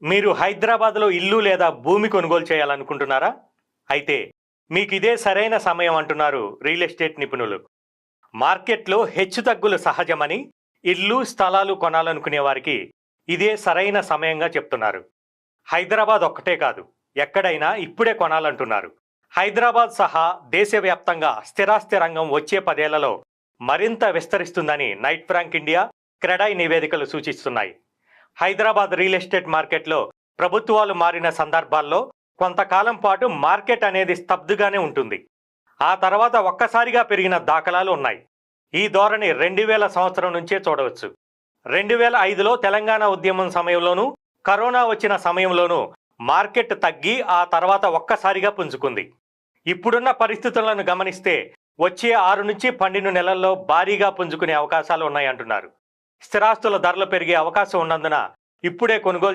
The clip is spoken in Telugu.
మీరు హైదరాబాద్లో ఇల్లు లేదా భూమి కొనుగోలు చేయాలనుకుంటున్నారా? అయితే మీకు ఇదే సరైన సమయం అంటున్నారు రియల్ ఎస్టేట్ నిపుణులు. మార్కెట్లో హెచ్చుతగ్గులు సహజమని, ఇల్లు స్థలాలు కొనాలనుకునే వారికి ఇదే సరైన సమయంగా చెప్తున్నారు. హైదరాబాద్ ఒక్కటే కాదు, ఎక్కడైనా ఇప్పుడే కొనాలంటున్నారు. హైదరాబాద్ సహా దేశవ్యాప్తంగా స్థిరాస్తి రంగం వచ్చే 10 ఏళ్లలో మరింత విస్తరిస్తుందని నైట్ ఫ్రాంక్ ఇండియా, క్రెడాయ్ నివేదికలు సూచిస్తున్నాయి. హైదరాబాద్ రియల్ ఎస్టేట్ మార్కెట్లో ప్రభుత్వాలు మారిన సందర్భాల్లో కొంతకాలం పాటు మార్కెట్ అనేది స్తబ్దుగానే ఉంటుంది. ఆ తర్వాత ఒక్కసారిగా పెరిగిన దాఖలాలు ఉన్నాయి. ఈ ధోరణి 2000 సంవత్సరం నుంచే చూడవచ్చు. 2005లో తెలంగాణ ఉద్యమం సమయంలోనూ, కరోనా వచ్చిన సమయంలోనూ మార్కెట్ తగ్గి ఆ తర్వాత ఒక్కసారిగా పుంజుకుంది. ఇప్పుడున్న పరిస్థితులను గమనిస్తే వచ్చే 6 నుంచి 12 నెలల్లో భారీగా పుంజుకునే అవకాశాలు ఉన్నాయంటున్నారు. స్థిరాస్తుల ధరలు పెరిగే అవకాశం ఉన్నందున ఇప్పుడే కొనుగోలు